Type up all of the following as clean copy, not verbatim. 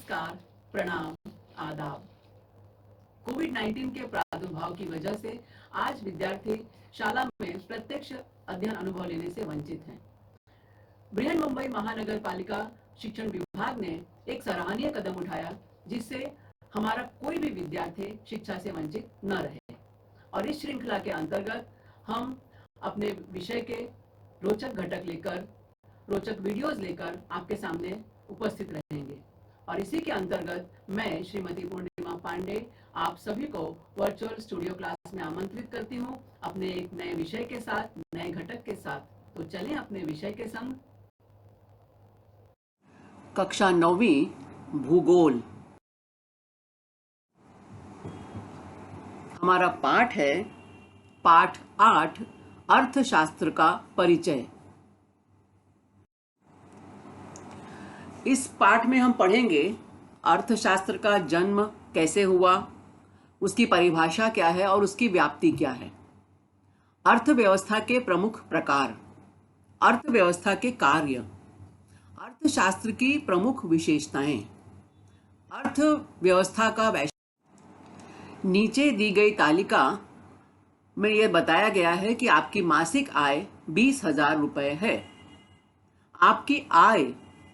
नमस्कार, प्रणाम, आदाब। कोविड-19 के प्रादुर्भाव की वजह से आज विद्यार्थी शाला में प्रत्यक्ष अध्ययन अनुभव लेने से वंचित हैं। बृहन मुंबई महानगर पालिका शिक्षण विभाग ने एक सराहनीय कदम उठाया, जिससे हमारा कोई भी विद्यार्थी शिक्षा से वंचित न रहे। और इस श्रृंखला के अंतर्गत हम अपने विषय के रोचक घटक लेकर, रोचक वीडियोस लेकर आपके सामने उपस्थित रहेंगे। और इसी के अंतर्गत मैं श्रीमती पूर्णिमा पांडे आप सभी को वर्चुअल स्टूडियो क्लास में आमंत्रित करती हूँ अपने एक नए विषय के साथ, नए घटक के साथ। तो चलें अपने विषय के संग। कक्षा 9वीं भूगोल। हमारा पाठ है पाठ 8 अर्थशास्त्र का परिचय। इस पाठ में हम पढ़ेंगे अर्थशास्त्र का जन्म कैसे हुआ, उसकी परिभाषा क्या है और उसकी व्याप्ति क्या है। अर्थव्यवस्था के प्रमुख प्रकार, अर्थव्यवस्था के कार्य, अर्थशास्त्र की प्रमुख विशेषताएं, अर्थव्यवस्था का नीचे दी गई तालिका में यह बताया गया है कि आपकी मासिक आय 20,000 रुपये है। आपकी आय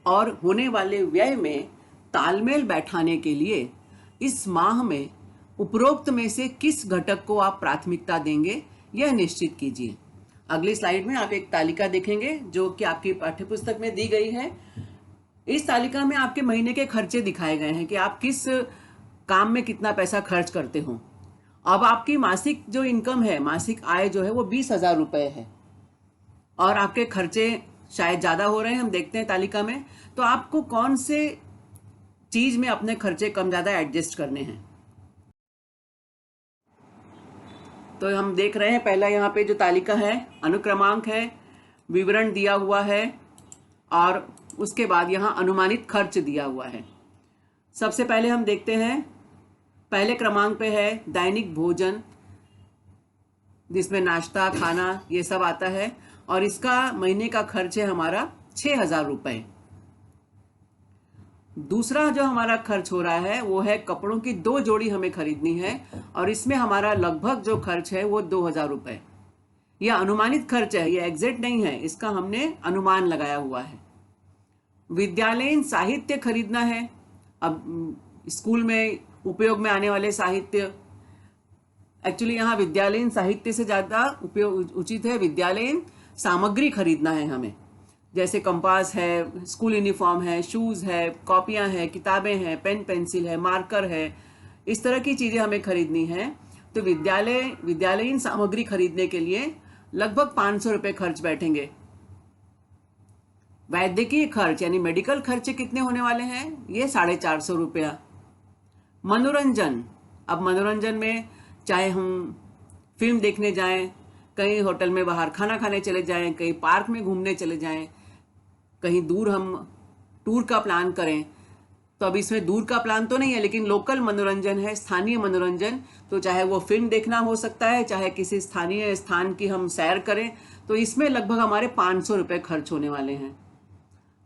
और होने वाले व्यय में तालमेल बैठाने के लिए इस माह में उपरोक्त में से किस घटक को आप प्राथमिकता देंगे, यह निश्चित कीजिए। अगली स्लाइड में आप एक तालिका देखेंगे जो कि आपकी पाठ्यपुस्तक में दी गई है। इस तालिका में आपके महीने के खर्चे दिखाए गए हैं कि आप किस काम में कितना पैसा खर्च करते हो। अब आपकी मासिक जो इनकम है, मासिक आय जो है वो 20,000 रुपये है और आपके खर्चे शायद ज़्यादा हो रहे हैं, हम देखते हैं तालिका में। तो आपको कौन से चीज़ में अपने खर्चे कम ज़्यादा एडजस्ट करने हैं। तो हम देख रहे हैं पहला यहाँ पे जो तालिका है अनुक्रमांक है, विवरण दिया हुआ है और उसके बाद यहाँ अनुमानित खर्च दिया हुआ है। सबसे पहले हम देखते हैं पहले क्रमांक पे है दैनिक भोजन, जिसमें नाश्ता खाना ये सब आता है और इसका महीने का खर्च है हमारा 6,000 रुपये। दूसरा जो हमारा खर्च हो रहा है वो है कपड़ों की 2 जोड़ी हमें खरीदनी है और इसमें हमारा लगभग जो खर्च है वो 2,000 रुपये। यह अनुमानित खर्च है, ये एग्जैक्ट नहीं है, इसका हमने अनुमान लगाया हुआ है। विद्यालयीन साहित्य खरीदना है। अब स्कूल में उपयोग में आने वाले साहित्य, एक्चुअली यहाँ विद्यालयीन साहित्य से ज़्यादा उपयोग उचित है विद्यालयीन सामग्री खरीदना है हमें, जैसे कंपास है, स्कूल यूनिफॉर्म है, शूज़ है, कॉपियाँ हैं, किताबें हैं, पेन पेंसिल है, मार्कर है, इस तरह की चीज़ें हमें खरीदनी है। तो विद्यालयीन सामग्री खरीदने के लिए लगभग 500 रुपये खर्च बैठेंगे। वैद्यकीय खर्च यानी मेडिकल खर्चे कितने होने वाले हैं, ये 450 रुपया। मनोरंजन, अब मनोरंजन में चाहे हम फिल्म देखने जाएं, कहीं होटल में बाहर खाना खाने चले जाएं, कहीं पार्क में घूमने चले जाएं, कहीं दूर हम टूर का प्लान करें, तो अब इसमें दूर का प्लान तो नहीं है लेकिन लोकल मनोरंजन है, स्थानीय मनोरंजन। तो चाहे वो फिल्म देखना हो सकता है, चाहे किसी स्थानीय स्थान की हम सैर करें, तो इसमें लगभग हमारे 500 रुपये खर्च होने वाले हैं।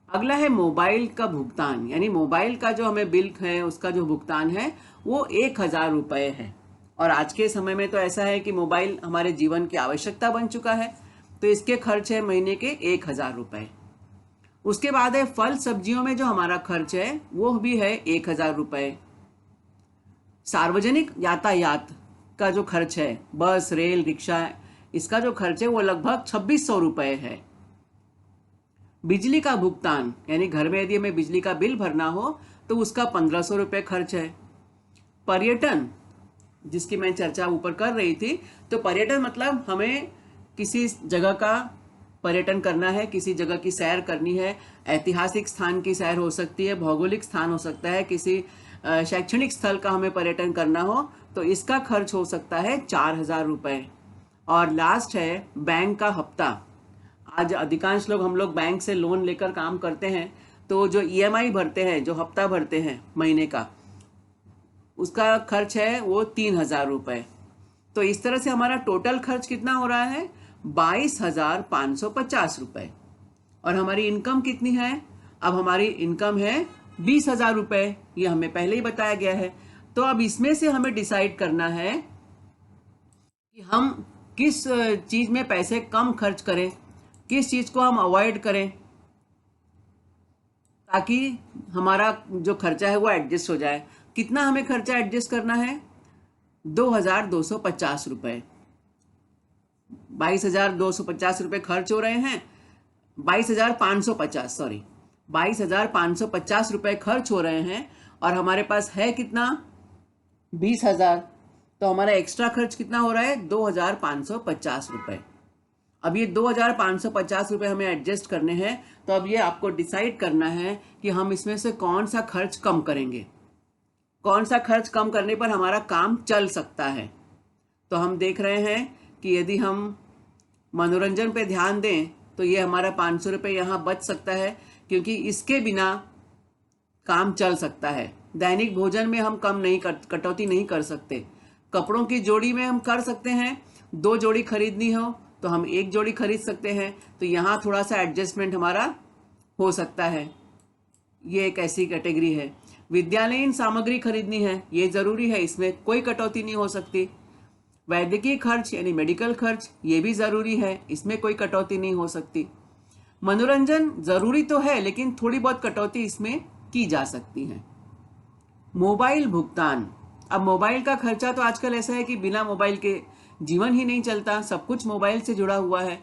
अगला है मोबाइल का भुगतान, यानी मोबाइल का जो हमें बिल है उसका जो भुगतान है वो 1,000 रुपये है। और आज के समय में तो ऐसा है कि मोबाइल हमारे जीवन की आवश्यकता बन चुका है, तो इसके खर्च है महीने के 1,000 रुपये। उसके बाद है फल सब्जियों में जो हमारा खर्च है वो भी है 1,000 रुपये। सार्वजनिक यातायात का जो खर्च है, बस रेल रिक्शा, इसका जो खर्च है वो लगभग 2,600 रुपये है। बिजली का भुगतान, यानी घर में यदि हमें बिजली का बिल भरना हो तो उसका 1,500 रुपये खर्च है। पर्यटन, जिसकी मैं चर्चा ऊपर कर रही थी, तो पर्यटन मतलब हमें किसी जगह का पर्यटन करना है, किसी जगह की सैर करनी है। ऐतिहासिक स्थान की सैर हो सकती है, भौगोलिक स्थान हो सकता है, किसी शैक्षणिक स्थल का हमें पर्यटन करना हो तो इसका खर्च हो सकता है 4,000 रुपये। और लास्ट है बैंक का हफ्ता। आज अधिकांश लोग हम लोग बैंक से लोन लेकर काम करते हैं, तो जो EMI भरते हैं, जो हफ्ता भरते हैं महीने का, उसका खर्च है वो 3,000 रुपये। तो इस तरह से हमारा टोटल खर्च कितना हो रहा है, 22,550 रुपये। और हमारी इनकम कितनी है, अब हमारी इनकम है 20,000 रुपये, ये हमें पहले ही बताया गया है। तो अब इसमें से हमें डिसाइड करना है कि हम किस चीज़ में पैसे कम खर्च करें, किस चीज़ को हम अवॉइड करें, ताकि हमारा जो खर्चा है वो एडजस्ट हो जाए। कितना हमें खर्चा एडजस्ट करना है? 2,250 रुपये। 22,250 रुपये खर्च हो रहे हैं, 22,550, सॉरी 22,550 रुपये खर्च हो रहे हैं, और हमारे पास है कितना? 20,000। तो हमारा एक्स्ट्रा खर्च कितना हो रहा है? 2,550 रुपये। अब ये 2,550 रुपये हमें एडजस्ट करने हैं। तो अब ये आपको डिसाइड करना है कि हम इसमें से कौन सा खर्च कम करेंगे, कौन सा खर्च कम करने पर हमारा काम चल सकता है। तो हम देख रहे हैं कि यदि हम मनोरंजन पे ध्यान दें तो ये हमारा 500 रुपये यहाँ बच सकता है, क्योंकि इसके बिना काम चल सकता है। दैनिक भोजन में हम कटौती नहीं कर सकते। कपड़ों की जोड़ी में हम कर सकते हैं, 2 जोड़ी खरीदनी हो तो हम 1 जोड़ी खरीद सकते हैं। तो यहाँ थोड़ा सा एडजस्टमेंट हमारा हो सकता है। ये एक ऐसी कैटेगरी है। विद्यालयीन सामग्री खरीदनी है, ये ज़रूरी है, इसमें कोई कटौती नहीं हो सकती। वैद्यकीय खर्च यानी मेडिकल खर्च, ये भी ज़रूरी है, इसमें कोई कटौती नहीं हो सकती। मनोरंजन ज़रूरी तो है, लेकिन थोड़ी बहुत कटौती इसमें की जा सकती है। मोबाइल भुगतान, अब मोबाइल का खर्चा तो आजकल ऐसा है कि बिना मोबाइल के जीवन ही नहीं चलता, सब कुछ मोबाइल से जुड़ा हुआ है।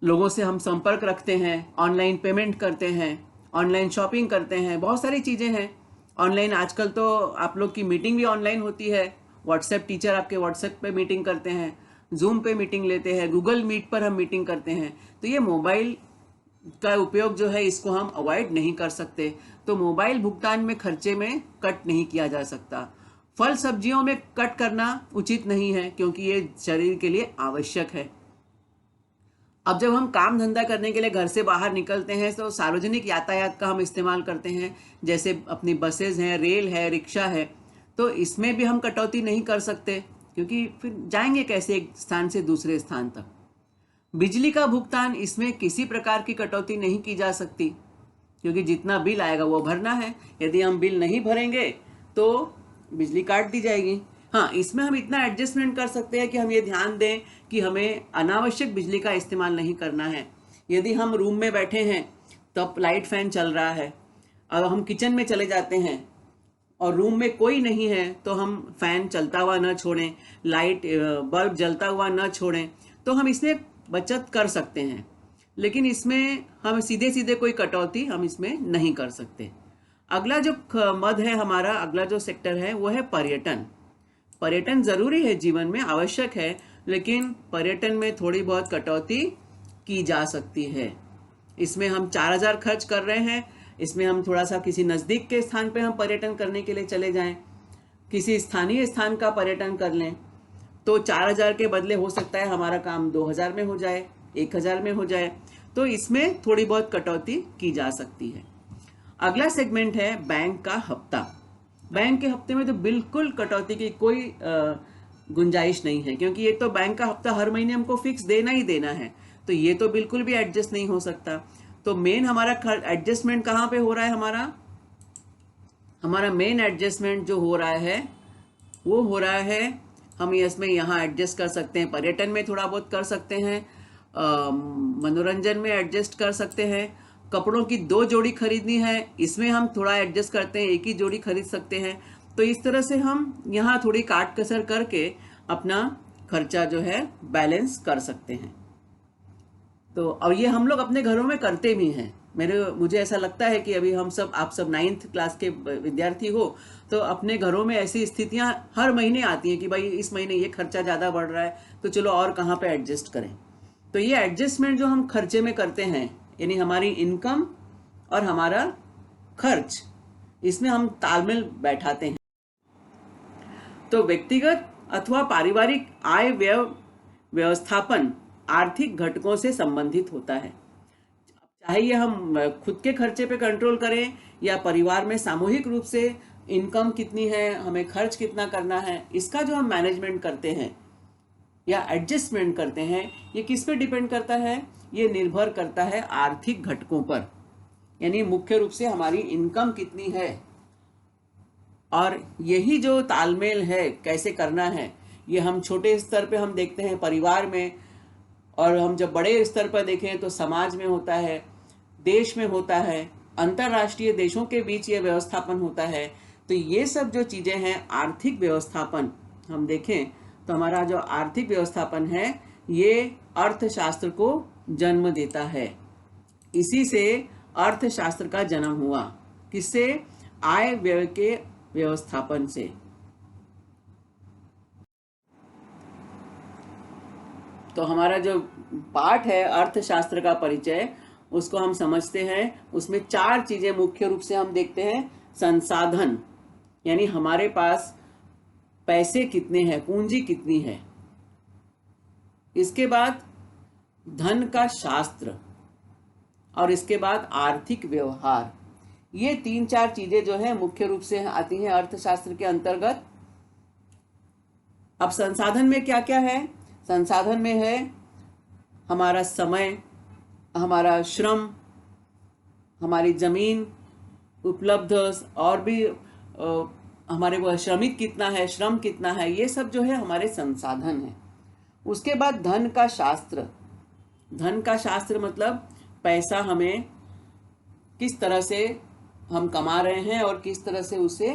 लोगों से हम संपर्क रखते हैं, ऑनलाइन पेमेंट करते हैं, ऑनलाइन शॉपिंग करते हैं, बहुत सारी चीज़ें हैं ऑनलाइन। आजकल तो आप लोग की मीटिंग भी ऑनलाइन होती है। व्हाट्सएप टीचर आपके व्हाट्सएप पे मीटिंग करते हैं, जूम पे मीटिंग लेते हैं, गूगल मीट पर हम मीटिंग करते हैं। तो ये मोबाइल का उपयोग जो है इसको हम अवॉइड नहीं कर सकते। तो मोबाइल भुगतान में खर्चे में कट नहीं किया जा सकता। फल सब्जियों में कट करना उचित नहीं है, क्योंकि ये शरीर के लिए आवश्यक है। अब जब हम काम धंधा करने के लिए घर से बाहर निकलते हैं तो सार्वजनिक यातायात का हम इस्तेमाल करते हैं, जैसे अपनी बसेज हैं, रेल है, रिक्शा है। तो इसमें भी हम कटौती नहीं कर सकते, क्योंकि फिर जाएंगे कैसे एक स्थान से दूसरे स्थान तक। बिजली का भुगतान, इसमें किसी प्रकार की कटौती नहीं की जा सकती, क्योंकि जितना बिल आएगा वो भरना है। यदि हम बिल नहीं भरेंगे तो बिजली काट दी जाएगी। हाँ, इसमें हम इतना एडजस्टमेंट कर सकते हैं कि हम ये ध्यान दें कि हमें अनावश्यक बिजली का इस्तेमाल नहीं करना है। यदि हम रूम में बैठे हैं तो लाइट फैन चल रहा है, और हम किचन में चले जाते हैं और रूम में कोई नहीं है, तो हम फैन चलता हुआ न छोड़ें, लाइट बल्ब जलता हुआ न छोड़ें। तो हम इसमें बचत कर सकते हैं, लेकिन इसमें हम सीधे सीधे कोई कटौती हम इसमें नहीं कर सकते। अगला जो मद है हमारा, अगला जो सेक्टर है वो है पर्यटन। पर्यटन ज़रूरी है, जीवन में आवश्यक है, लेकिन पर्यटन में थोड़ी बहुत कटौती की जा सकती है। इसमें हम 4,000 खर्च कर रहे हैं, इसमें हम थोड़ा सा किसी नज़दीक के स्थान पे हम पर्यटन करने के लिए चले जाएं, किसी स्थानीय स्थान का पर्यटन कर लें, तो 4,000 के बदले हो सकता है हमारा काम 2,000 में हो जाए, 1,000 में हो जाए। तो इसमें थोड़ी बहुत कटौती की जा सकती है। अगला सेगमेंट है बैंक का हफ्ता। बैंक के हफ्ते में तो बिल्कुल कटौती की कोई गुंजाइश नहीं है, क्योंकि ये तो बैंक का हफ्ता हर महीने हमको फिक्स देना ही देना है, तो ये तो बिल्कुल भी एडजस्ट नहीं हो सकता। तो मेन हमारा एडजस्टमेंट कहाँ पे हो रहा है? हमारा मेन एडजस्टमेंट जो हो रहा है वो हो रहा है, हम इसमें यहाँ एडजस्ट कर सकते हैं, पर्यटन में थोड़ा बहुत कर सकते हैं, मनोरंजन में एडजस्ट कर सकते हैं। कपड़ों की 2 जोड़ी खरीदनी है, इसमें हम थोड़ा एडजस्ट करते हैं, 1 ही जोड़ी खरीद सकते हैं। तो इस तरह से हम यहाँ थोड़ी काट कसर करके अपना खर्चा जो है बैलेंस कर सकते हैं। तो अब ये हम लोग अपने घरों में करते भी हैं। मुझे ऐसा लगता है कि अभी आप सब 9th क्लास के विद्यार्थी हो, तो अपने घरों में ऐसी स्थितियां हर महीने आती हैं कि भाई इस महीने ये खर्चा ज़्यादा बढ़ रहा है, तो चलो और कहाँ पे एडजस्ट करें। तो ये एडजस्टमेंट जो हम खर्चे में करते हैं, यानी हमारी इनकम और हमारा खर्च, इसमें हम तालमेल बैठाते हैं। तो व्यक्तिगत अथवा पारिवारिक आय व्यय व्यवस्थापन आर्थिक घटकों से संबंधित होता है। चाहे ये हम खुद के खर्चे पे कंट्रोल करें या परिवार में सामूहिक रूप से इनकम कितनी है, हमें खर्च कितना करना है, इसका जो हम मैनेजमेंट करते हैं या एडजस्टमेंट करते हैं, ये किस पे डिपेंड करता है? ये निर्भर करता है आर्थिक घटकों पर। यानी मुख्य रूप से हमारी इनकम कितनी है, और यही जो तालमेल है कैसे करना है, ये हम छोटे स्तर पे हम देखते हैं परिवार में, और हम जब बड़े स्तर पर देखें तो समाज में होता है, देश में होता है, अंतरराष्ट्रीय देशों के बीच ये व्यवस्थापन होता है। तो ये सब जो चीजें हैं, आर्थिक व्यवस्थापन हम देखें तो हमारा जो आर्थिक व्यवस्थापन है ये अर्थशास्त्र को जन्म देता है। इसी से अर्थशास्त्र का जन्म हुआ। किससे? आय व्यय के व्यवस्थापन से। तो हमारा जो पाठ है अर्थशास्त्र का परिचय, उसको हम समझते हैं। उसमें 4 चीजें मुख्य रूप से हम देखते हैं। संसाधन, यानी हमारे पास पैसे कितने हैं, पूंजी कितनी है। इसके बाद धन का शास्त्र, और इसके बाद आर्थिक व्यवहार। ये 3-4 चीजें जो है मुख्य रूप से आती हैं अर्थशास्त्र के अंतर्गत। अब संसाधन में क्या क्या है? संसाधन में है हमारा समय, हमारा श्रम, हमारी जमीन उपलब्ध, और भी हमारे वो श्रमिक कितना है, श्रम कितना है, ये सब जो है हमारे संसाधन है। उसके बाद धन का शास्त्र। धन का शास्त्र मतलब पैसा हमें किस तरह से हम कमा रहे हैं और किस तरह से उसे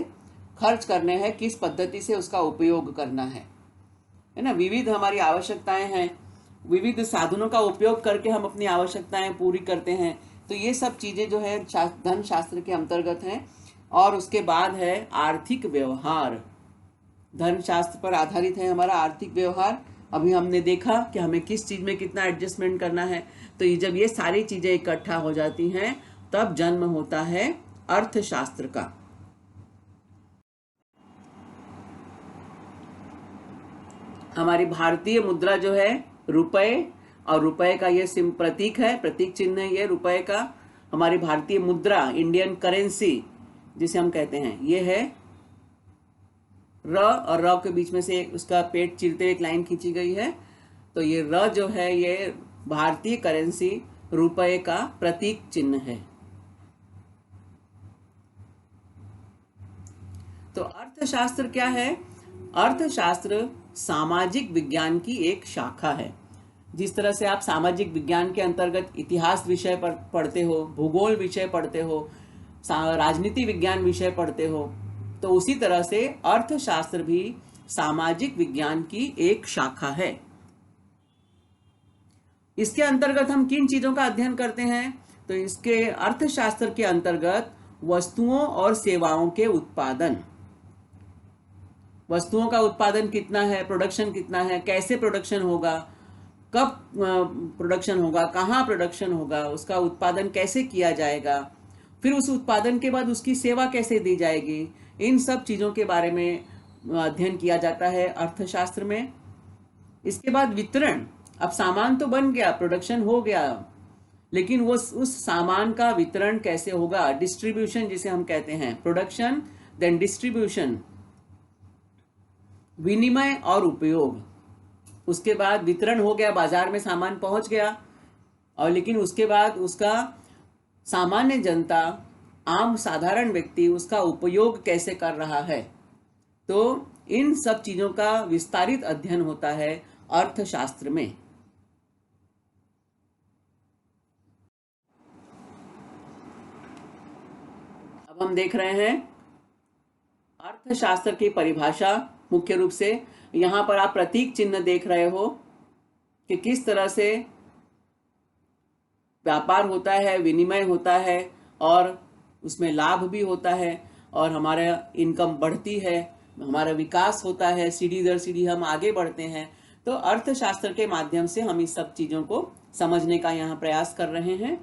खर्च करने हैं, किस पद्धति से उसका उपयोग करना है ना। विविध हमारी आवश्यकताएं हैं, विविध साधनों का उपयोग करके हम अपनी आवश्यकताएं पूरी करते हैं। तो ये सब चीजें जो है धन शास्त्र के अंतर्गत हैं। और उसके बाद है आर्थिक व्यवहार। धन शास्त्र पर आधारित है हमारा आर्थिक व्यवहार। अभी हमने देखा कि हमें किस चीज में कितना एडजस्टमेंट करना है। तो ये जब ये सारी चीजें इकट्ठा हो जाती हैं तब जन्म होता है अर्थशास्त्र का। हमारी भारतीय मुद्रा जो है रुपए, और रुपए का ये प्रतीक है, प्रतीक चिन्ह है ये रुपए का। हमारी भारतीय मुद्रा, इंडियन करेंसी जिसे हम कहते हैं, ये है र, और र के बीच में से उसका पेट चीरते एक लाइन खींची गई है। तो ये र जो है ये भारतीय करेंसी रुपए का प्रतीक चिन्ह है। तो अर्थशास्त्र क्या है? अर्थशास्त्र सामाजिक विज्ञान की एक शाखा है। जिस तरह से आप सामाजिक विज्ञान के अंतर्गत इतिहास विषय पढ़ते हो, भूगोल विषय पढ़ते हो, राजनीति विज्ञान विषय पढ़ते हो, तो उसी तरह से अर्थशास्त्र भी सामाजिक विज्ञान की एक शाखा है। इसके अंतर्गत हम किन चीजों का अध्ययन करते हैं? तो इसके अर्थशास्त्र के अंतर्गत वस्तुओं और सेवाओं के उत्पादन, वस्तुओं का उत्पादन कितना है, प्रोडक्शन कितना है, कैसे प्रोडक्शन होगा, कब प्रोडक्शन होगा, कहाँ प्रोडक्शन होगा, उसका उत्पादन कैसे किया जाएगा, फिर उस उत्पादन के बाद उसकी सेवा कैसे दी जाएगी, इन सब चीजों के बारे में अध्ययन किया जाता है अर्थशास्त्र में। इसके बाद वितरण। अब सामान तो बन गया, प्रोडक्शन हो गया, लेकिन वो उस सामान का वितरण कैसे होगा, डिस्ट्रीब्यूशन जिसे हम कहते हैं। प्रोडक्शन, देन डिस्ट्रीब्यूशन, विनिमय और उपयोग। उसके बाद वितरण हो गया, बाजार में सामान पहुंच गया, और लेकिन उसके बाद उसका सामान्य जनता, आम साधारण व्यक्ति उसका उपयोग कैसे कर रहा है। तो इन सब चीजों का विस्तारित अध्ययन होता है अर्थशास्त्र में। अब हम देख रहे हैं अर्थशास्त्र की परिभाषा। मुख्य रूप से यहां पर आप प्रतीक चिन्ह देख रहे हो कि किस तरह से व्यापार होता है, विनिमय होता है, और उसमें लाभ भी होता है, और हमारा इनकम बढ़ती है, हमारा विकास होता है, सीढ़ी दर सीढ़ी हम आगे बढ़ते हैं। तो अर्थशास्त्र के माध्यम से हम इस सब चीजों को समझने का यहाँ प्रयास कर रहे हैं।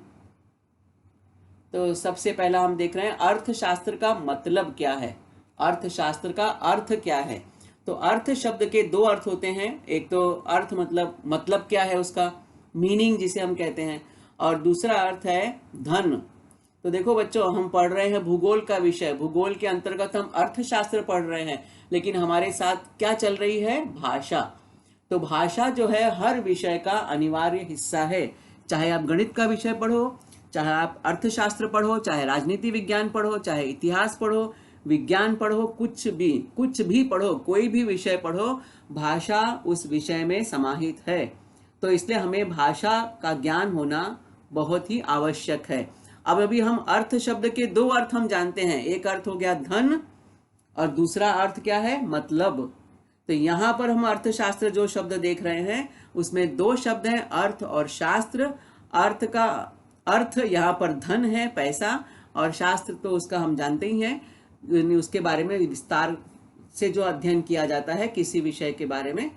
तो सबसे पहला हम देख रहे हैं अर्थशास्त्र का मतलब क्या है, अर्थशास्त्र का अर्थ क्या है। तो अर्थ शब्द के 2 अर्थ होते हैं। एक तो अर्थ मतलब क्या है, उसका मीनिंग जिसे हम कहते हैं, और दूसरा अर्थ है धन। तो देखो बच्चों, हम पढ़ रहे हैं भूगोल का विषय, भूगोल के अंतर्गत हम अर्थशास्त्र पढ़ रहे हैं, लेकिन हमारे साथ क्या चल रही है? भाषा। तो भाषा जो है हर विषय का अनिवार्य हिस्सा है। चाहे आप गणित का विषय पढ़ो, चाहे आप अर्थशास्त्र पढ़ो, चाहे राजनीति विज्ञान पढ़ो, चाहे इतिहास पढ़ो, विज्ञान पढ़ो, कुछ भी पढ़ो, कोई भी विषय पढ़ो, भाषा उस विषय में समाहित है। तो इसलिए हमें भाषा का ज्ञान होना बहुत ही आवश्यक है। अब अभी हम अर्थ शब्द के दो अर्थ हम जानते हैं, एक अर्थ हो गया धन और दूसरा अर्थ क्या है, मतलब। तो यहाँ पर हम अर्थशास्त्र जो शब्द देख रहे हैं उसमें दो शब्द हैं, अर्थ और शास्त्र। अर्थ का अर्थ यहाँ पर धन है, पैसा, और शास्त्र तो उसका हम जानते ही हैं, उसके बारे में विस्तार से जो अध्ययन किया जाता है, किसी विषय के बारे में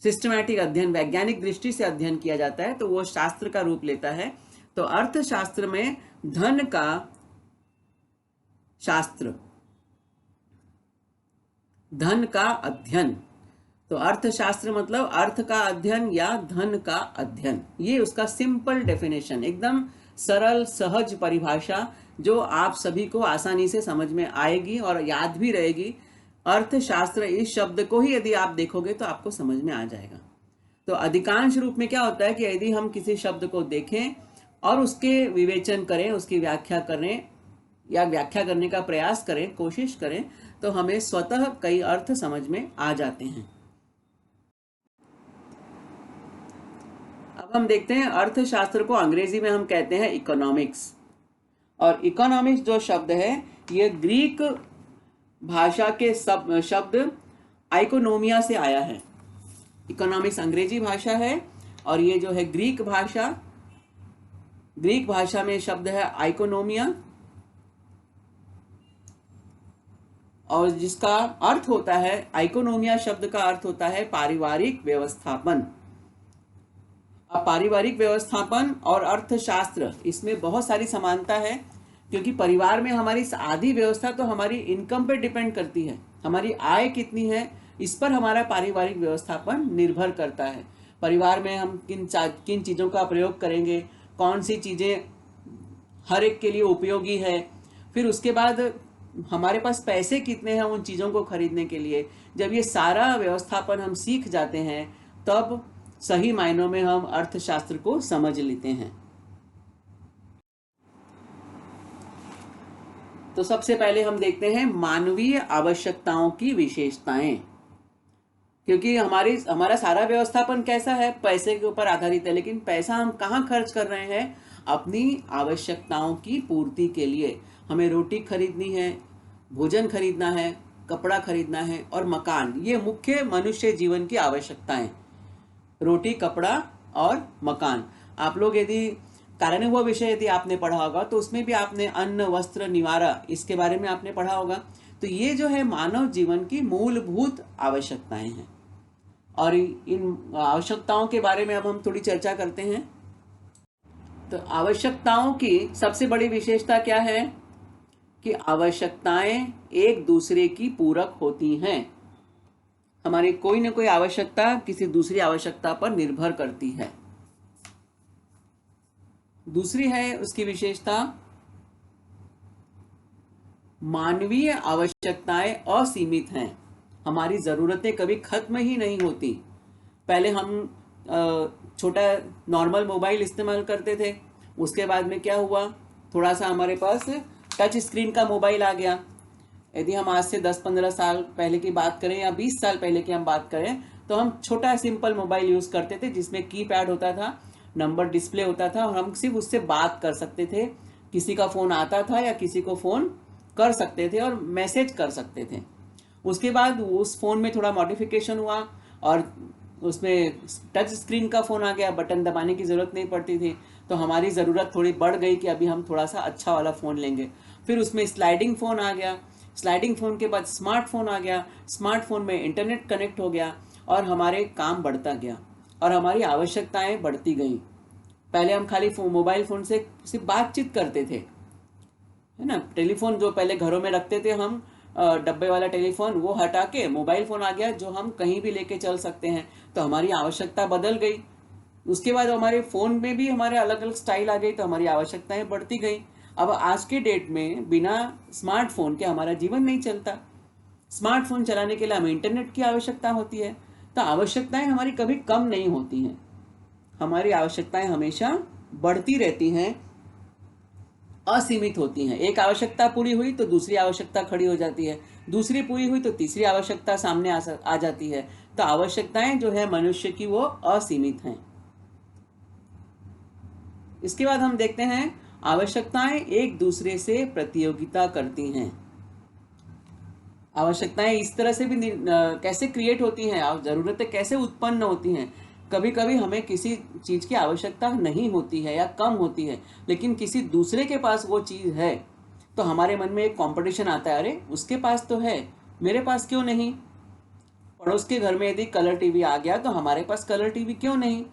सिस्टमैटिक अध्ययन, वैज्ञानिक दृष्टि से अध्ययन किया जाता है, तो वो शास्त्र का रूप लेता है। तो अर्थशास्त्र में धन का शास्त्र, धन का अध्ययन। तो अर्थशास्त्र मतलब अर्थ का अध्ययन या धन का अध्ययन, ये उसका सिंपल डेफिनेशन, एकदम सरल सहज परिभाषा जो आप सभी को आसानी से समझ में आएगी और याद भी रहेगी। अर्थशास्त्र इस शब्द को ही यदि आप देखोगे तो आपको समझ में आ जाएगा। तो अधिकांश रूप में क्या होता है कि यदि हम किसी शब्द को देखें और उसके विवेचन करें, उसकी व्याख्या करें या व्याख्या करने का प्रयास करें, कोशिश करें, तो हमें स्वतः कई अर्थ समझ में आ जाते हैं। अब हम देखते हैं अर्थशास्त्र को अंग्रेजी में हम कहते हैं इकोनॉमिक्स। और इकोनॉमिक्स जो शब्द है ये ग्रीक भाषा के शब्द आइकोनोमिया से आया है। इकोनॉमिक्स अंग्रेजी भाषा है और ये जो है ग्रीक भाषा में शब्द है आइकोनोमिया, और जिसका अर्थ होता है, आइकोनोमिया शब्द का अर्थ होता है पारिवारिक व्यवस्थापन। अब पारिवारिक व्यवस्थापन और अर्थशास्त्र, इसमें बहुत सारी समानता है, क्योंकि परिवार में हमारी आधी व्यवस्था तो हमारी इनकम पर डिपेंड करती है, हमारी आय कितनी है इस पर हमारा पारिवारिक व्यवस्थापन निर्भर करता है। परिवार में हम किन चीज़ों का प्रयोग करेंगे, कौन सी चीज़ें हर एक के लिए उपयोगी है, फिर उसके बाद हमारे पास पैसे कितने हैं उन चीज़ों को खरीदने के लिए। जब ये सारा व्यवस्थापन हम सीख जाते हैं तब सही मायनों में हम अर्थशास्त्र को समझ लेते हैं। तो सबसे पहले हम देखते हैं मानवीय आवश्यकताओं की विशेषताएं, क्योंकि हमारा सारा व्यवस्थापन कैसा है, पैसे के ऊपर आधारित है। लेकिन पैसा हम कहाँ खर्च कर रहे हैं, अपनी आवश्यकताओं की पूर्ति के लिए। हमें रोटी खरीदनी है, भोजन खरीदना है, कपड़ा खरीदना है और मकान, ये मुख्य मनुष्य जीवन की आवश्यकताएं, रोटी, कपड़ा और मकान। आप लोग यदि कार्यानुभव विषय यदि आपने पढ़ा होगा तो उसमें भी आपने अन्न, वस्त्र, निवारा, इसके बारे में आपने पढ़ा होगा। तो ये जो है मानव जीवन की मूलभूत आवश्यकताएं हैं, और इन आवश्यकताओं के बारे में अब हम थोड़ी चर्चा करते हैं। तो आवश्यकताओं की सबसे बड़ी विशेषता क्या है कि आवश्यकताएं एक दूसरे की पूरक होती हैं। हमारी कोई न कोई आवश्यकता किसी दूसरी आवश्यकता पर निर्भर करती है। दूसरी है उसकी विशेषता, मानवीय आवश्यकताएं असीमित हैं। हमारी ज़रूरतें कभी खत्म ही नहीं होती। पहले हम छोटा नॉर्मल मोबाइल इस्तेमाल करते थे, उसके बाद में क्या हुआ, थोड़ा सा हमारे पास टच स्क्रीन का मोबाइल आ गया। यदि हम आज से 10-15 साल पहले की बात करें या 20 साल पहले की हम बात करें तो हम छोटा सिंपल मोबाइल यूज़ करते थे जिसमें कीपैड होता था, नंबर डिस्प्ले होता था और हम सिर्फ उससे बात कर सकते थे। किसी का फ़ोन आता था या किसी को फ़ोन कर सकते थे और मैसेज कर सकते थे। उसके बाद उस फ़ोन में थोड़ा मॉडिफिकेशन हुआ और उसमें टच स्क्रीन का फ़ोन आ गया, बटन दबाने की ज़रूरत नहीं पड़ती थी। तो हमारी ज़रूरत थोड़ी बढ़ गई कि अभी हम थोड़ा सा अच्छा वाला फ़ोन लेंगे। फिर उसमें स्लाइडिंग फ़ोन आ गया, स्लाइडिंग फ़ोन के बाद स्मार्टफोन आ गया, स्मार्टफोन में इंटरनेट कनेक्ट हो गया और हमारे काम बढ़ता गया और हमारी आवश्यकताएं बढ़ती गईं। पहले हम खाली मोबाइल फ़ोन से सिर्फ बातचीत करते थे, है ना। टेलीफोन जो पहले घरों में रखते थे हम, डब्बे वाला टेलीफोन, वो हटा के मोबाइल फ़ोन आ गया जो हम कहीं भी लेके चल सकते हैं। तो हमारी आवश्यकता बदल गई। उसके बाद हमारे फ़ोन में भी हमारे अलग अलग स्टाइल आ गई, तो हमारी आवश्यकताएं बढ़ती गई। अब आज के डेट में बिना स्मार्टफोन के हमारा जीवन नहीं चलता। स्मार्टफोन चलाने के लिए हमें इंटरनेट की आवश्यकता होती है। तो आवश्यकताएं हमारी कभी कम नहीं होती हैं, हमारी आवश्यकताएं हमेशा बढ़ती रहती हैं। असीमित होती हैं। एक आवश्यकता पूरी हुई तो दूसरी आवश्यकता खड़ी हो जाती है, दूसरी पूरी हुई तो तीसरी आवश्यकता सामने आ जाती है। तो आवश्यकताएं जो है मनुष्य की वो असीमित हैं। इसके बाद हम देखते हैं आवश्यकताएं एक दूसरे से प्रतियोगिता करती हैं। आवश्यकताएं इस तरह से भी कैसे क्रिएट होती हैं, जरूरतें कैसे उत्पन्न होती हैं। कभी कभी हमें किसी चीज की आवश्यकता नहीं होती है या कम होती है, लेकिन किसी दूसरे के पास वो चीज है तो हमारे मन में एक कंपटीशन आता है, अरे उसके पास तो है, मेरे पास क्यों नहीं। पड़ोस के घर में यदि कलर टीवी आ गया तो हमारे पास कलर टीवी क्यों नहीं।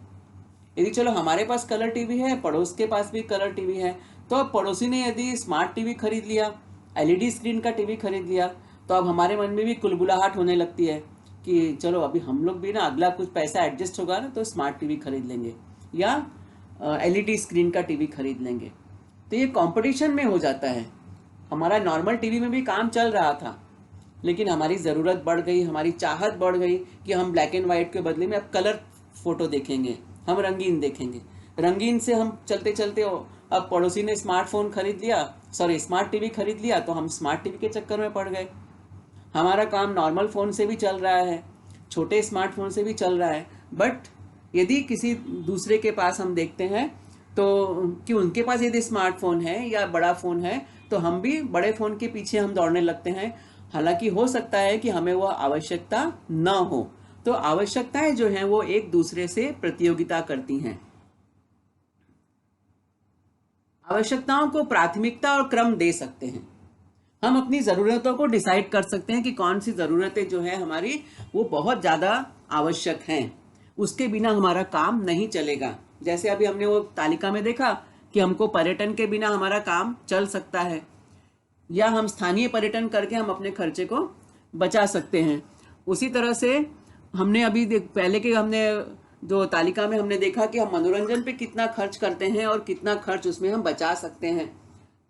यदि चलो हमारे पास कलर टीवी है, पड़ोस के पास भी कलर टीवी है, तो अब पड़ोसी ने यदि स्मार्ट टीवी खरीद लिया, एलईडी स्क्रीन का टीवी खरीद लिया, तो अब हमारे मन में भी कुलबुलाहट होने लगती है कि चलो अभी हम लोग भी ना अगला कुछ पैसा एडजस्ट होगा ना तो स्मार्ट टीवी खरीद लेंगे या एलईडी स्क्रीन का टीवी खरीद लेंगे। तो ये कंपटीशन में हो जाता है। हमारा नॉर्मल टीवी में भी काम चल रहा था, लेकिन हमारी ज़रूरत बढ़ गई, हमारी चाहत बढ़ गई कि हम ब्लैक एंड वाइट के बदले में अब कलर फोटो देखेंगे, हम रंगीन देखेंगे। रंगीन से हम चलते चलते अब पड़ोसी ने स्मार्टफोन खरीद लिया, स्मार्ट टीवी खरीद लिया, तो हम स्मार्ट टीवी के चक्कर में पड़ गए। हमारा काम नॉर्मल फ़ोन से भी चल रहा है, छोटे स्मार्टफोन से भी चल रहा है, बट यदि किसी दूसरे के पास हम देखते हैं तो कि उनके पास यदि स्मार्टफोन है या बड़ा फ़ोन है तो हम भी बड़े फ़ोन के पीछे हम दौड़ने लगते हैं। हालांकि हो सकता है कि हमें वह आवश्यकता न हो। तो आवश्यकताएं जो हैं वो एक दूसरे से प्रतियोगिता करती हैं। आवश्यकताओं को प्राथमिकता और क्रम दे सकते हैं। हम अपनी ज़रूरतों को डिसाइड कर सकते हैं कि कौन सी ज़रूरतें जो है हमारी वो बहुत ज़्यादा आवश्यक हैं, उसके बिना हमारा काम नहीं चलेगा। जैसे अभी हमने वो तालिका में देखा कि हमको पर्यटन के बिना हमारा काम चल सकता है, या हम स्थानीय पर्यटन करके हम अपने खर्चे को बचा सकते हैं। उसी तरह से हमने अभी पहले के हमने जो तालिका में हमने देखा कि हम मनोरंजन पे कितना खर्च करते हैं और कितना खर्च उसमें हम बचा सकते हैं।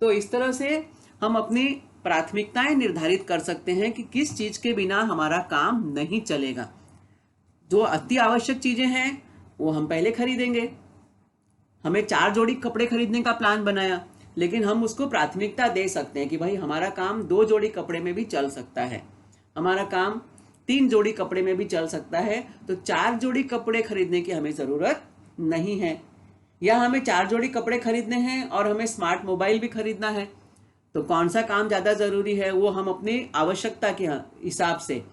तो इस तरह से हम अपनी प्राथमिकताएं निर्धारित कर सकते हैं कि किस चीज़ के बिना हमारा काम नहीं चलेगा। जो अति आवश्यक चीज़ें हैं वो हम पहले खरीदेंगे। हमें 4 जोड़ी कपड़े खरीदने का प्लान बनाया, लेकिन हम उसको प्राथमिकता दे सकते हैं कि भाई हमारा काम 2 जोड़ी कपड़े में भी चल सकता है, हमारा काम 3 जोड़ी कपड़े में भी चल सकता है, तो 4 जोड़ी कपड़े खरीदने की हमें ज़रूरत नहीं है। या हमें 4 जोड़ी कपड़े खरीदने हैं और हमें स्मार्ट मोबाइल भी खरीदना है, तो कौन सा काम ज़्यादा ज़रूरी है वो हम अपनी आवश्यकता के हिसाब से,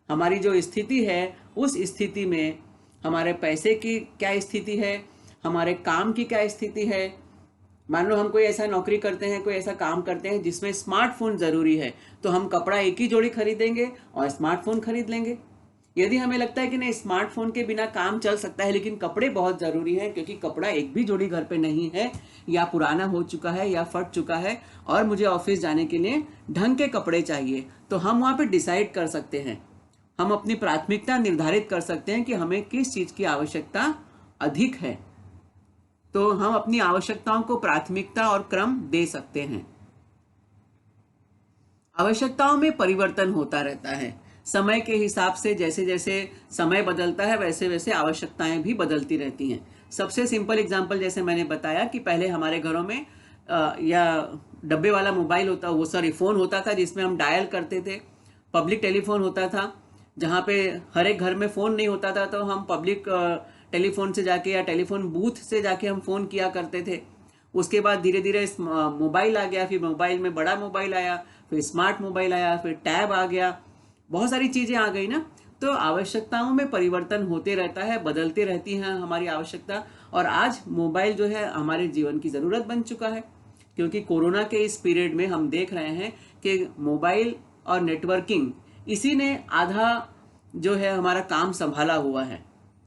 हमारी जो स्थिति है उस स्थिति में, हमारे पैसे की क्या स्थिति है, हमारे काम की क्या स्थिति है। मान लो हम कोई ऐसा नौकरी करते हैं, कोई ऐसा काम करते हैं जिसमें स्मार्टफोन ज़रूरी है, तो हम कपड़ा एक ही जोड़ी खरीदेंगे और स्मार्टफोन खरीद लेंगे। यदि हमें लगता है कि नहीं स्मार्टफोन के बिना काम चल सकता है लेकिन कपड़े बहुत ज़रूरी हैं क्योंकि कपड़ा एक भी जोड़ी घर पे नहीं है, या पुराना हो चुका है या फट चुका है और मुझे ऑफिस जाने के लिए ढंग के कपड़े चाहिए, तो हम वहाँ पे डिसाइड कर सकते हैं, हम अपनी प्राथमिकता निर्धारित कर सकते हैं कि हमें किस चीज़ की आवश्यकता अधिक है। तो हम अपनी आवश्यकताओं को प्राथमिकता और क्रम दे सकते हैं। आवश्यकताओं में परिवर्तन होता रहता है समय के हिसाब से। जैसे जैसे समय बदलता है वैसे वैसे आवश्यकताएं भी बदलती रहती हैं। सबसे सिंपल एग्जांपल जैसे मैंने बताया कि पहले हमारे घरों में या डब्बे वाला मोबाइल होता, वो फ़ोन होता था जिसमें हम डायल करते थे। पब्लिक टेलीफोन होता था जहाँ पे हर एक घर में फ़ोन नहीं होता था, तो हम पब्लिक टेलीफोन से जाके या टेलीफोन बूथ से जाके हम फ़ोन किया करते थे। उसके बाद धीरे धीरे मोबाइल आ गया, फिर मोबाइल में बड़ा मोबाइल आया, फिर स्मार्ट मोबाइल आया, फिर टैब आ गया, बहुत सारी चीज़ें आ गई ना। तो आवश्यकताओं में परिवर्तन होते रहता है, बदलती रहती हैं हमारी आवश्यकता। और आज मोबाइल जो है हमारे जीवन की ज़रूरत बन चुका है, क्योंकि कोरोना के इस पीरियड में हम देख रहे हैं कि मोबाइल और नेटवर्किंग इसी ने आधा जो है हमारा काम संभाला हुआ है।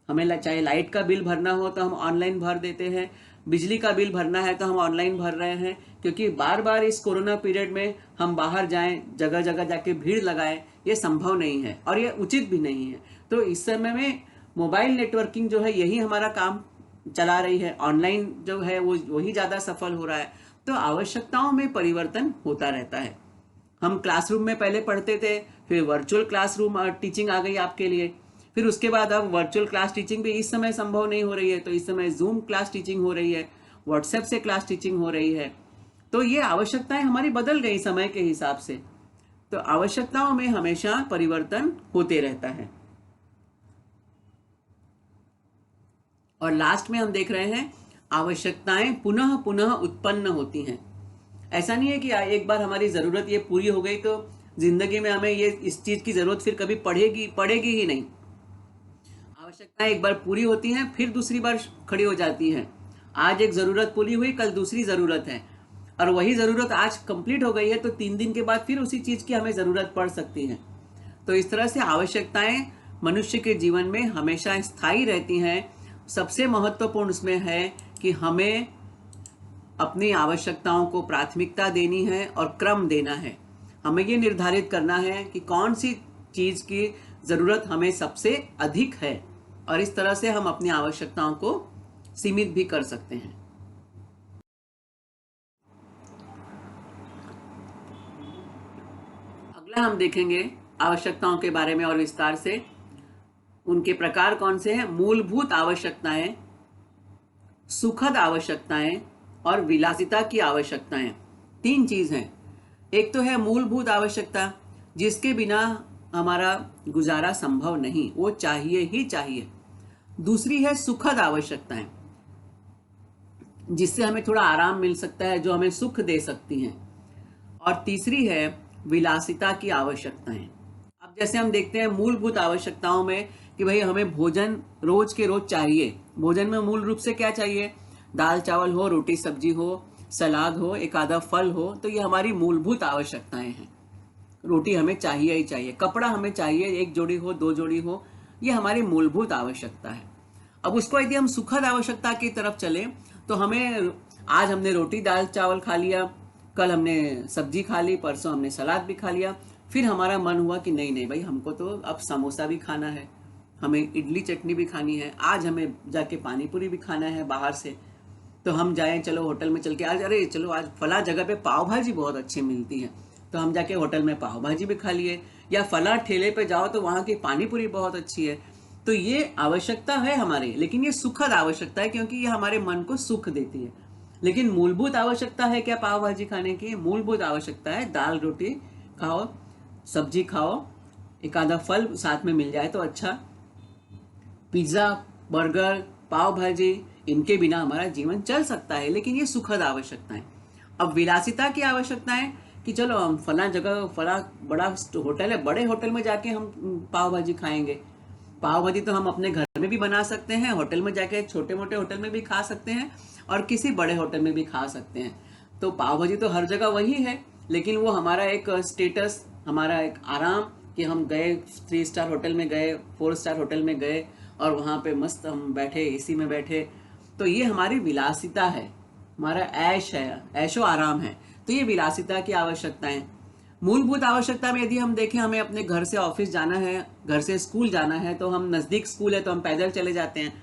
हमें चाहे लाइट का बिल भरना हो तो हम ऑनलाइन भर देते हैं, बिजली का बिल भरना है तो हम ऑनलाइन भर रहे हैं, क्योंकि बार बार इस कोरोना पीरियड में हम बाहर जाएं, जगह जगह जाके भीड़ लगाएं, ये संभव नहीं है और ये उचित भी नहीं है। तो इस समय में मोबाइल नेटवर्किंग जो है यही हमारा काम चला रही है, ऑनलाइन जो है वो वही ज़्यादा सफल हो रहा है। तो आवश्यकताओं में परिवर्तन होता रहता है। हम क्लासरूम में पहले पढ़ते थे, फिर वर्चुअल क्लासरूम टीचिंग आ गई आपके लिए, फिर उसके बाद अब वर्चुअल क्लास टीचिंग भी इस समय संभव नहीं हो रही है, तो इस समय जूम क्लास टीचिंग हो रही है, व्हाट्सएप से क्लास टीचिंग हो रही है। तो ये आवश्यकताएं हमारी बदल गई समय के हिसाब से। तो आवश्यकताओं में हमेशा परिवर्तन होते रहता है। और लास्ट में हम देख रहे हैं आवश्यकताएं पुनः पुनः उत्पन्न होती हैं। ऐसा नहीं है कि एक बार हमारी जरूरत ये पूरी हो गई तो जिंदगी में हमें ये इस चीज की जरूरत फिर कभी पड़ेगी ही नहीं। आवश्यकताएं एक बार पूरी होती हैं, फिर दूसरी बार खड़ी हो जाती हैं। आज एक जरूरत पूरी हुई, कल दूसरी जरूरत है, और वही जरूरत आज कंप्लीट हो गई है तो 3 दिन के बाद फिर उसी चीज की हमें जरूरत पड़ सकती है। तो इस तरह से आवश्यकताएं मनुष्य के जीवन में हमेशा स्थायी रहती हैं। सबसे महत्वपूर्ण इसमें है कि हमें अपनी आवश्यकताओं को प्राथमिकता देनी है और क्रम देना है। हमें ये निर्धारित करना है कि कौन सी चीज की जरूरत हमें सबसे अधिक है, और इस तरह से हम अपनी आवश्यकताओं को सीमित भी कर सकते हैं। अगला हम देखेंगे आवश्यकताओं के बारे में और विस्तार से। उनके प्रकार कौन से हैं? मूलभूत आवश्यकताएं, सुखद आवश्यकताएं और विलासिता की आवश्यकताएं। 3 चीज हैं। एक तो है मूलभूत आवश्यकता, जिसके बिना हमारा गुजारा संभव नहीं, वो चाहिए ही चाहिए। दूसरी है सुखद आवश्यकताएं, जिससे हमें थोड़ा आराम मिल सकता है, जो हमें सुख दे सकती हैं। और तीसरी है विलासिता की आवश्यकताएं। अब जैसे हम देखते हैं मूलभूत आवश्यकताओं में कि भाई हमें भोजन रोज के रोज चाहिए। भोजन में मूल रूप से क्या चाहिए? दाल चावल हो, रोटी सब्जी हो, सलाद हो, एक आधा फल हो, तो ये हमारी मूलभूत आवश्यकताएं हैं। रोटी हमें चाहिए ही चाहिए, कपड़ा हमें चाहिए, 1 जोड़ी हो 2 जोड़ी हो, ये हमारी मूलभूत आवश्यकता है। अब उसको यदि हम सुखद आवश्यकता की तरफ चले तो हमें आज हमने रोटी दाल चावल खा लिया, कल हमने सब्जी खा ली, परसों हमने सलाद भी खा लिया, फिर हमारा मन हुआ कि नहीं नहीं भाई हमको तो अब समोसा भी खाना है, हमें इडली चटनी भी खानी है, आज हमें जाके पानी पूरी भी खाना है बाहर से, तो हम जाएं, चलो होटल में चल के आज, अरे चलो आज फला जगह पे पाव भाजी बहुत अच्छी मिलती है, तो हम जाके होटल में पाव भाजी भी खा लिए। या फला ठेले पे जाओ तो वहाँ की पानी पूरी बहुत अच्छी है। तो ये आवश्यकता है हमारी, लेकिन ये सुखद आवश्यकता है क्योंकि ये हमारे मन को सुख देती है। लेकिन मूलभूत आवश्यकता है क्या पाव भाजी खाने की? मूलभूत आवश्यकता है दाल रोटी खाओ, सब्जी खाओ, एक आधा फल साथ में मिल जाए तो अच्छा। पिज्जा, बर्गर, पाव भाजी, इनके बिना हमारा जीवन चल सकता है, लेकिन ये सुखद आवश्यकताएं। अब विलासिता की आवश्यकताएं कि चलो हम फला जगह फला बड़ा होटल है, बड़े होटल में जाके हम पाव भाजी खाएंगे। पाव भाजी तो हम अपने घर में भी बना सकते हैं, होटल में जाके छोटे मोटे होटल में भी खा सकते हैं, और किसी बड़े होटल में भी खा सकते हैं। तो पाव भाजी तो हर जगह वही है, लेकिन वो हमारा एक स्टेटस, हमारा एक आराम कि हम गए 3 स्टार होटल में गए, 4 स्टार होटल में गए और वहाँ पे मस्त हम बैठे, एसी में बैठे, तो ये हमारी विलासिता है, हमारा ऐश है, ऐशो आराम है। तो ये विलासिता की आवश्यकताएं। मूलभूत आवश्यकता में यदि हम देखें, हमें अपने घर से ऑफिस जाना है, घर से स्कूल जाना है, तो हम नज़दीक स्कूल है तो हम पैदल चले जाते हैं,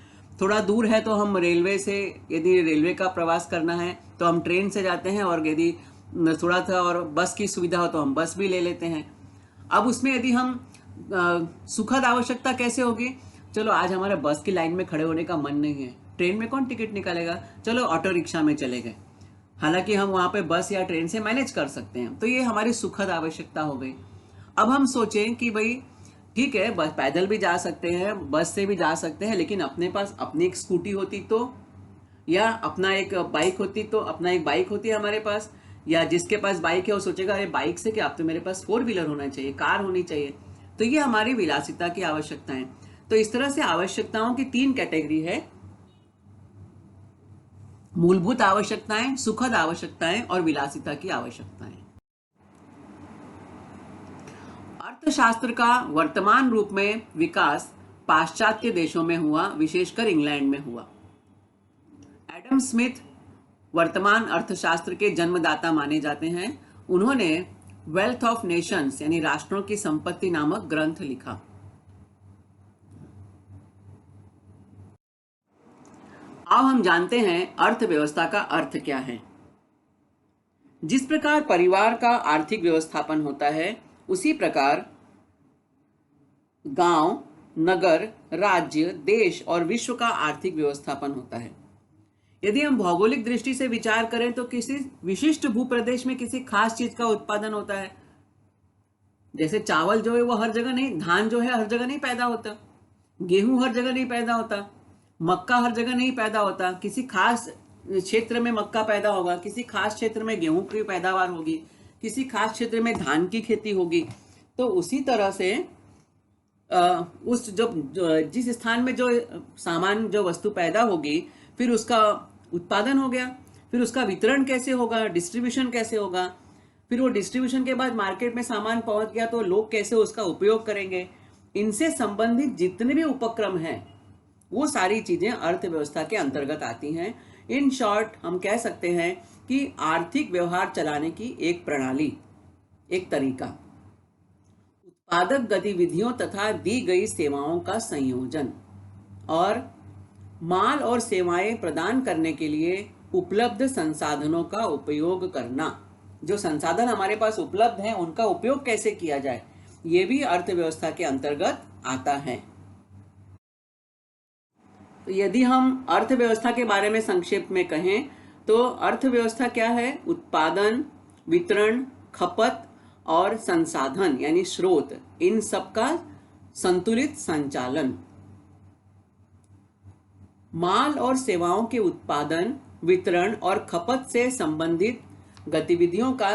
थोड़ा दूर है तो हम रेलवे से, यदि रेलवे का प्रवास करना है तो हम ट्रेन से जाते हैं, और यदि थोड़ा सा और बस की सुविधा हो तो हम बस भी ले लेते हैं। अब उसमें यदि हम सुखद आवश्यकता कैसे होगी? चलो आज हमारे बस की लाइन में खड़े होने का मन नहीं है, ट्रेन में कौन टिकट निकालेगा, चलो ऑटो रिक्शा में चले गए, हालांकि हम वहां पे बस या ट्रेन से मैनेज कर सकते हैं, तो ये हमारी सुखद आवश्यकता हो गई। अब हम सोचें कि भाई ठीक है, बस पैदल भी जा सकते हैं, बस से भी जा सकते हैं, लेकिन अपने पास अपनी एक स्कूटी होती तो, या अपना एक बाइक होती तो, अपना एक बाइक होती है हमारे पास, या जिसके पास बाइक है वो सोचेगा अरे बाइक से क्या, अब तो मेरे पास 4 व्हीलर होना चाहिए, कार होनी चाहिए। तो ये हमारी विलासिता की आवश्यकताएं। तो इस तरह से आवश्यकताओं की 3 कैटेगरी है, मूलभूत आवश्यकताएं, सुखद आवश्यकताएं और विलासिता की आवश्यकताएं। अर्थशास्त्र का वर्तमान रूप में विकास पाश्चात्य देशों में हुआ, विशेषकर इंग्लैंड में हुआ। एडम स्मिथ वर्तमान अर्थशास्त्र के जन्मदाता माने जाते हैं। उन्होंने वेल्थ ऑफ नेशंस यानी राष्ट्रों की संपत्ति नामक ग्रंथ लिखा। अब हम जानते हैं अर्थव्यवस्था का अर्थ क्या है। जिस प्रकार परिवार का आर्थिक व्यवस्थापन होता है, उसी प्रकार गांव, नगर, राज्य, देश और विश्व का आर्थिक व्यवस्थापन होता है। यदि हम भौगोलिक दृष्टि से विचार करें तो किसी विशिष्ट भूप्रदेश में किसी खास चीज का उत्पादन होता है। जैसे चावल जो है वो हर जगह नहीं, धान जो है हर जगह नहीं पैदा होता, गेहूं हर जगह नहीं पैदा होता, मक्का हर जगह नहीं पैदा होता। किसी खास क्षेत्र में मक्का पैदा होगा, किसी खास क्षेत्र में गेहूं की पैदावार होगी, किसी खास क्षेत्र में धान की खेती होगी। तो उसी तरह से उस जिस स्थान में जो सामान जो वस्तु पैदा होगी, फिर उसका उत्पादन हो गया, फिर उसका वितरण कैसे होगा, डिस्ट्रीब्यूशन कैसे होगा, फिर वो डिस्ट्रीब्यूशन के बाद मार्केट में सामान पहुंच गया तो लोग कैसे उसका उपयोग करेंगे। इनसे संबंधित जितने भी उपक्रम हैं वो सारी चीजें अर्थव्यवस्था के अंतर्गत आती हैं। इन शॉर्ट हम कह सकते हैं कि आर्थिक व्यवहार चलाने की एक प्रणाली, एक तरीका, उत्पादक गतिविधियों तथा दी गई सेवाओं का संयोजन और माल और सेवाएं प्रदान करने के लिए उपलब्ध संसाधनों का उपयोग करना। जो संसाधन हमारे पास उपलब्ध हैं उनका उपयोग कैसे किया जाए, ये भी अर्थव्यवस्था के अंतर्गत आता है। तो यदि हम अर्थव्यवस्था के बारे में संक्षेप में कहें तो अर्थव्यवस्था क्या है? उत्पादन, वितरण, खपत और संसाधन यानी स्रोत, इन सब का संतुलित संचालन। माल और सेवाओं के उत्पादन, वितरण और खपत से संबंधित गतिविधियों का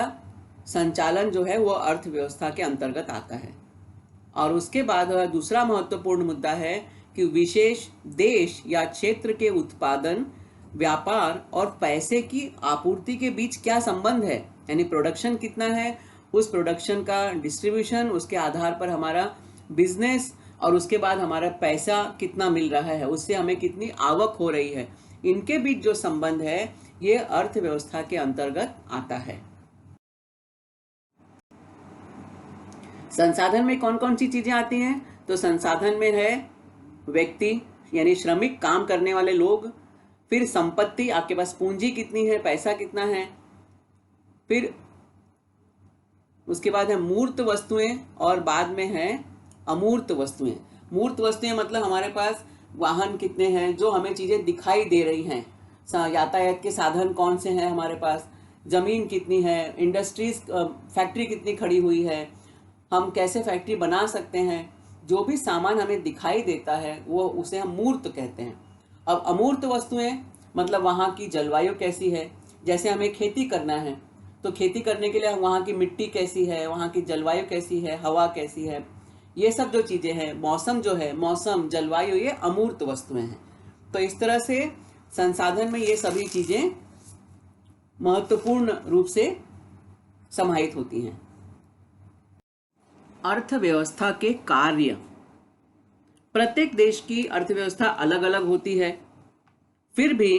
संचालन जो है वो अर्थव्यवस्था के अंतर्गत आता है। और उसके बाद दूसरा महत्वपूर्ण मुद्दा है कि विशेष देश या क्षेत्र के उत्पादन, व्यापार और पैसे की आपूर्ति के बीच क्या संबंध है, यानी प्रोडक्शन कितना है, उस प्रोडक्शन का डिस्ट्रीब्यूशन, उसके आधार पर हमारा बिजनेस और उसके बाद हमारा पैसा कितना मिल रहा है, उससे हमें कितनी आवक हो रही है, इनके बीच जो संबंध है ये अर्थव्यवस्था के अंतर्गत आता है। संसाधन में कौन कौन सी चीजें आती हैं? तो संसाधन में है व्यक्ति यानी श्रमिक, काम करने वाले लोग, फिर संपत्ति, आपके पास पूंजी कितनी है, पैसा कितना है, फिर उसके बाद है मूर्त वस्तुएं और बाद में है अमूर्त वस्तुएं। मूर्त वस्तुएं मतलब हमारे पास वाहन कितने हैं, जो हमें चीजें दिखाई दे रही हैं, यातायात के साधन कौन से हैं हमारे पास, जमीन कितनी है, इंडस्ट्रीज, फैक्ट्री कितनी खड़ी हुई है, हम कैसे फैक्ट्री बना सकते हैं, जो भी सामान हमें दिखाई देता है वो उसे हम मूर्त कहते हैं। अब अमूर्त वस्तुएं मतलब वहाँ की जलवायु कैसी है, जैसे हमें खेती करना है तो खेती करने के लिए वहाँ की मिट्टी कैसी है, वहाँ की जलवायु कैसी है, हवा कैसी है, ये सब जो चीजें हैं, मौसम जो है, मौसम, जलवायु, ये अमूर्त वस्तुएं हैं। तो इस तरह से संसाधन में ये सभी चीजें महत्वपूर्ण रूप से समाहित होती हैं। अर्थव्यवस्था के कार्य, प्रत्येक देश की अर्थव्यवस्था अलग अलग होती है, फिर भी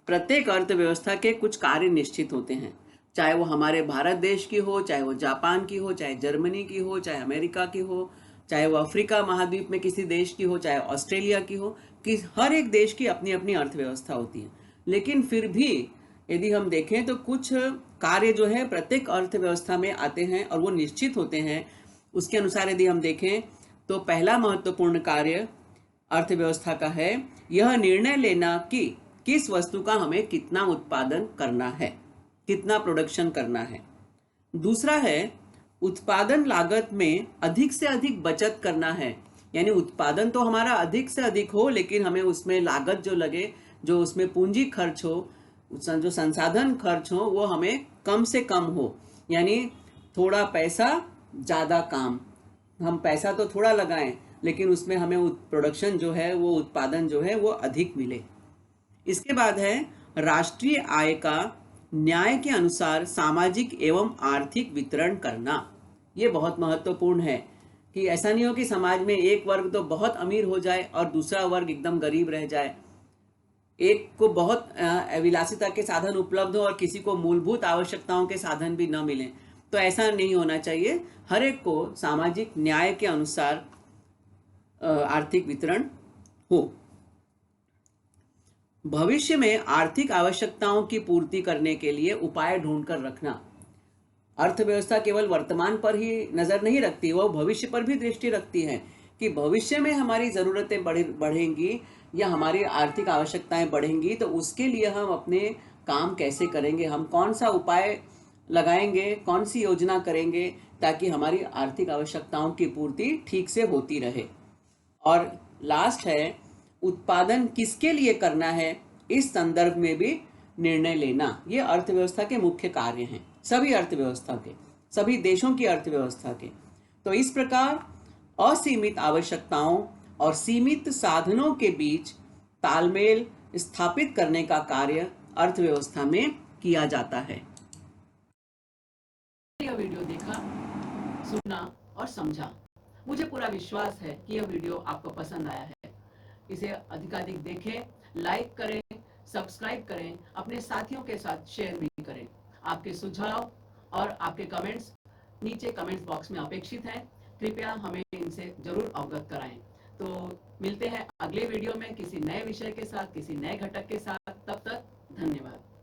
प्रत्येक अर्थव्यवस्था के कुछ कार्य निश्चित होते हैं, चाहे वो हमारे भारत देश की हो, चाहे वो जापान की हो, चाहे जर्मनी की हो, चाहे अमेरिका की हो, चाहे वो अफ्रीका महाद्वीप में किसी देश की हो, चाहे ऑस्ट्रेलिया की हो, कि हर एक देश की अपनी अपनी अर्थव्यवस्था होती है। लेकिन फिर भी यदि हम देखें तो कुछ कार्य जो है प्रत्येक अर्थव्यवस्था में आते हैं और वो निश्चित होते हैं। उसके अनुसार यदि हम देखें तो पहला महत्वपूर्ण कार्य अर्थव्यवस्था का है यह निर्णय लेना कि किस वस्तु का हमें कितना उत्पादन करना है, कितना प्रोडक्शन करना है। दूसरा है उत्पादन लागत में अधिक से अधिक बचत करना है, यानी उत्पादन तो हमारा अधिक से अधिक हो लेकिन हमें उसमें लागत जो लगे, जो उसमें पूंजी खर्च हो, जो संसाधन खर्च हो, वो हमें कम से कम हो, यानी थोड़ा पैसा ज़्यादा काम। हम पैसा तो थोड़ा लगाएं लेकिन उसमें हमें प्रोडक्शन जो है, वो उत्पादन जो है वो अधिक मिले। इसके बाद है राष्ट्रीय आय का न्याय के अनुसार सामाजिक एवं आर्थिक वितरण करना। ये बहुत महत्वपूर्ण है कि ऐसा नहीं हो कि समाज में एक वर्ग तो बहुत अमीर हो जाए और दूसरा वर्ग एकदम गरीब रह जाए, एक को बहुत विलासिता के साधन उपलब्ध हो और किसी को मूलभूत आवश्यकताओं के साधन भी न मिले। तो ऐसा नहीं होना चाहिए, हर एक को सामाजिक न्याय के अनुसार आर्थिक वितरण हो। भविष्य में आर्थिक आवश्यकताओं की पूर्ति करने के लिए उपाय ढूंढकर रखना। अर्थव्यवस्था केवल वर्तमान पर ही नजर नहीं रखती, वो भविष्य पर भी दृष्टि रखती है कि भविष्य में हमारी जरूरतें बढ़ेंगी या हमारी आर्थिक आवश्यकताएं बढ़ेंगी तो उसके लिए हम अपने काम कैसे करेंगे, हम कौन सा उपाय लगाएंगे, कौन सी योजना करेंगे ताकि हमारी आर्थिक आवश्यकताओं की पूर्ति ठीक से होती रहे। और लास्ट है, उत्पादन किसके लिए करना है, इस संदर्भ में भी निर्णय लेना। ये अर्थव्यवस्था के मुख्य कार्य हैं, सभी अर्थव्यवस्था के, सभी देशों की अर्थव्यवस्था के। तो इस प्रकार असीमित आवश्यकताओं और सीमित साधनों के बीच तालमेल स्थापित करने का कार्य अर्थव्यवस्था में किया जाता है। यह वीडियो देखा, सुना और समझा। मुझे पूरा विश्वास है कि यह वीडियो आपको पसंद आया है। इसे अधिकाधिक देखें, लाइक करें, सब्सक्राइब करें, अपने साथियों के साथ शेयर भी करें। आपके सुझाव और आपके कमेंट्स नीचे कमेंट्स बॉक्स में अपेक्षित हैं। कृपया हमें इनसे जरूर अवगत कराएं। तो मिलते हैं अगले वीडियो में किसी नए विषय के साथ, किसी नए घटक के साथ। तब तक धन्यवाद।